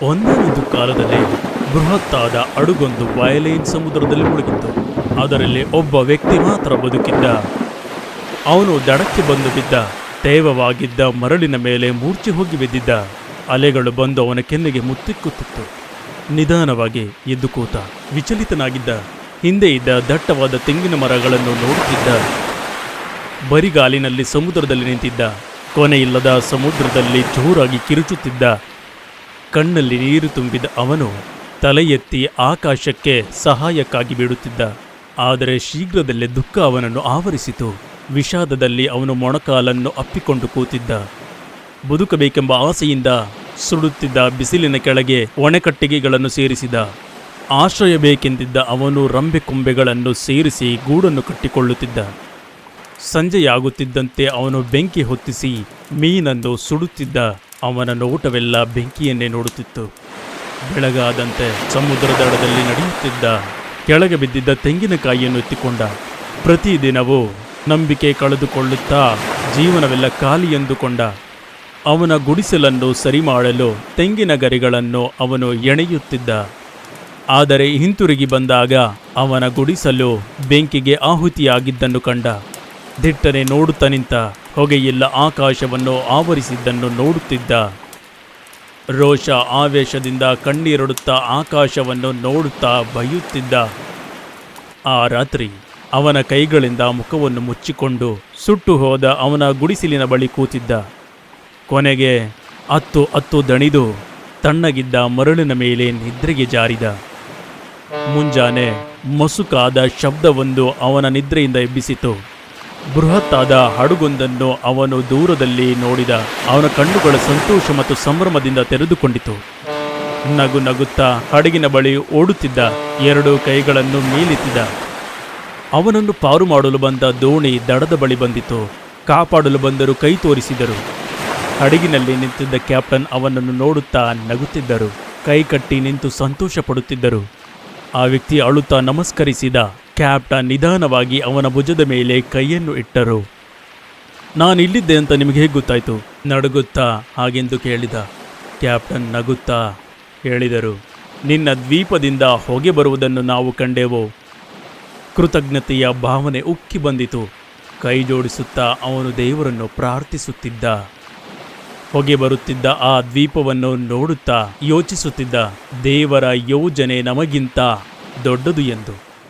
ಒಂದಾನೊಂದು ಕಾಲದಲ್ಲಿ ಬೃಹತ್ತಾದ ಹಡಗೊಂದು ವಯಲೇನ್ ಸಮುದ್ರದಲ್ಲಿ ಮುಳುಗಿತ್ತು. ಅದರಲ್ಲಿ ಒಬ್ಬ ವ್ಯಕ್ತಿ ಮಾತ್ರ ಬದುಕಿದ್ದ. ಅವನು ದಡಕ್ಕೆ ಬಂದು ಬಿದ್ದ. ತೇವವಾಗಿದ್ದ ಮರಳಿನ ಮೇಲೆ ಮೂರ್ಛೆ ಹೋಗಿ ಬಿದ್ದಿದ್ದ. ಅಲೆಗಳು ಬಂದು ಅವನ ಕೆನ್ನೆಗೆ ಮುತ್ತಿಕ್ಕುತ್ತಿತ್ತು. ನಿಧಾನವಾಗಿ ಎದ್ದು ಕೂತ. ವಿಚಲಿತನಾಗಿದ್ದ. ಹಿಂದೆ ಇದ್ದ ದಟ್ಟವಾದ ತೆಂಗಿನ ಮರಗಳನ್ನು ನೋಡುತ್ತಿದ್ದ. ಬರಿಗಾಲಿನಲ್ಲಿ ಸಮುದ್ರದಲ್ಲಿ ನಿಂತಿದ್ದ. ಕೊನೆಯಿಲ್ಲದ ಸಮುದ್ರದಲ್ಲಿ ಜೋರಾಗಿ ಕಿರುಚುತ್ತಿದ್ದ. ಕಣ್ಣಲ್ಲಿ ನೀರು ತುಂಬಿದ ಅವನು ತಲೆ ಎತ್ತಿ ಆಕಾಶಕ್ಕೆ ಸಹಾಯಕ್ಕಾಗಿ ಬೀಳುತ್ತಿದ್ದ. ಆದರೆ ಶೀಘ್ರದಲ್ಲೇ ದುಃಖ ಅವನನ್ನು ಆವರಿಸಿತು. ವಿಷಾದದಲ್ಲಿ ಅವನು ಮೊಣಕಾಲನ್ನು ಅಪ್ಪಿಕೊಂಡು ಕೂತಿದ್ದ. ಬದುಕಬೇಕೆಂಬ ಆಸೆಯಿಂದ ಸುಡುತ್ತಿದ್ದ ಬಿಸಿಲಿನ ಕೆಳಗೆ ಒಣಕಟ್ಟಿಗೆಗಳನ್ನು ಸೇರಿಸಿದ. ಆಶ್ರಯ ಬೇಕೆಂದಿದ್ದ ಅವನು ರಂಬೆ ಕೊಂಬೆಗಳನ್ನು ಸೇರಿಸಿ ಗೂಡನ್ನು ಕಟ್ಟಿಕೊಳ್ಳುತ್ತಿದ್ದ. ಸಂಜೆಯಾಗುತ್ತಿದ್ದಂತೆ ಅವನು ಬೆಂಕಿ ಹೊತ್ತಿಸಿ ಮೀನನ್ನು ಸುಡುತ್ತಿದ್ದ. ಅವನ ನೋಟವೆಲ್ಲ ಬೆಂಕಿಯನ್ನೇ ನೋಡುತ್ತಿತ್ತು. ಬೆಳಗಾದಂತೆ ಸಮುದ್ರ ದಡದಲ್ಲಿ ನಡೆಯುತ್ತಿದ್ದ. ಕೆಳಗೆ ಬಿದ್ದಿದ್ದ ತೆಂಗಿನಕಾಯಿಯನ್ನು ಎತ್ತಿಕೊಂಡ. ಪ್ರತಿದಿನವೂ ನಂಬಿಕೆ ಕಳೆದುಕೊಳ್ಳುತ್ತಾ ಜೀವನವೆಲ್ಲ ಖಾಲಿ ಎಂದುಕೊಂಡ. ಅವನ ಗುಡಿಸಲನ್ನು ಸರಿ ಮಾಡಲು ತೆಂಗಿನ ಗರಿಗಳನ್ನು ಅವನು ಎಣೆಯುತ್ತಿದ್ದ. ಆದರೆ ಹಿಂತಿರುಗಿ ಬಂದಾಗ ಅವನ ಗುಡಿಸಲು ಬೆಂಕಿಗೆ ಆಹುತಿಯಾಗಿದ್ದನ್ನು ಕಂಡ. ದಿಟ್ಟನೆ ನೋಡುತ್ತಾ ನಿಂತ. ಹೊಗೆಯಿಲ್ಲ ಆಕಾಶವನ್ನು ಆವರಿಸಿದ್ದನ್ನು ನೋಡುತ್ತಿದ್ದ. ರೋಷ ಆವೇಶದಿಂದ ಕಣ್ಣೀರಡುತ್ತಾ ಆಕಾಶವನ್ನು ನೋಡುತ್ತಾ ಬೈಯುತ್ತಿದ್ದ. ಆ ರಾತ್ರಿ ಅವನ ಕೈಗಳಿಂದ ಮುಖವನ್ನು ಮುಚ್ಚಿಕೊಂಡು ಸುಟ್ಟು ಹೋದ ಅವನ ಗುಡಿಸಿಲಿನ ಬಳಿ ಕೂತಿದ್ದ. ಕೊನೆಗೆ ಅತ್ತು ದಣಿದು ತಣ್ಣಗಿದ್ದ ಮರಳಿನ ಮೇಲೆ ನಿದ್ರೆಗೆ ಜಾರಿದ. ಮುಂಜಾನೆ ಮಸುಕಾದ ಶಬ್ದವೊಂದು ಅವನ ನಿದ್ರೆಯಿಂದ ಎಬ್ಬಿಸಿತು. ಬೃಹತ್ತಾದ ಹಡಗೊಂದನ್ನು ಅವನು ದೂರದಲ್ಲಿ ನೋಡಿದ. ಅವನ ಕಣ್ಣುಗಳ ಸಂತೋಷ ಮತ್ತು ಸಂಭ್ರಮದಿಂದ ತೆರೆದುಕೊಂಡಿತು. ನಗು ನಗುತ್ತಾ ಹಡಗಿನ ಬಳಿ ಓಡುತ್ತಿದ್ದ. ಎರಡು ಕೈಗಳನ್ನು ಮೇಲೆತ್ತಿದ. ಅವನನ್ನು ಪಾರು ಮಾಡಲು ಬಂದ ದೋಣಿ ದಡದ ಬಳಿ ಬಂದಿತು. ಕಾಪಾಡಲು ಬಂದರು ಕೈ ತೋರಿಸಿದರು. ಹಡಗಿನಲ್ಲಿ ನಿಂತಿದ್ದ ಕ್ಯಾಪ್ಟನ್ ಅವನನ್ನು ನೋಡುತ್ತಾ ನಗುತ್ತಿದ್ದರು. ಕೈ ಕಟ್ಟಿ ನಿಂತು ಸಂತೋಷ ಪಡುತ್ತಿದ್ದರು. ಆ ವ್ಯಕ್ತಿ ಅಳುತ್ತಾ ನಮಸ್ಕರಿಸಿದ. ಕ್ಯಾಪ್ಟನ್ ನಿಧಾನವಾಗಿ ಅವನ ಭುಜದ ಮೇಲೆ ಕೈಯನ್ನು ಇಟ್ಟರು. ನಾನಿಲ್ಲಿದ್ದೆ ಅಂತ ನಿಮಗೆ ಹೇಗೆ ಗೊತ್ತಾಯಿತು? ನಡುಗುತ್ತಾ ಹಾಗೆಂದು ಕೇಳಿದ. ಕ್ಯಾಪ್ಟನ್ ನಗುತ್ತಾ ಹೇಳಿದರು, ನಿನ್ನ ದ್ವೀಪದಿಂದ ಹೊಗೆ ಬರುವುದನ್ನು ನಾವು ಕಂಡೆವು. ಕೃತಜ್ಞತೆಯ ಭಾವನೆ ಉಕ್ಕಿ ಬಂದಿತು. ಕೈ ಜೋಡಿಸುತ್ತಾ ಅವನು ದೇವರನ್ನು ಪ್ರಾರ್ಥಿಸುತ್ತಿದ್ದ. ಹೊಗೆ ಬರುತ್ತಿದ್ದ ಆ ದ್ವೀಪವನ್ನು ನೋಡುತ್ತಾ ಯೋಚಿಸುತ್ತಿದ್ದ, ದೇವರ ಯೋಜನೆ ನಮಗಿಂತ ದೊಡ್ಡದು ಎಂದು.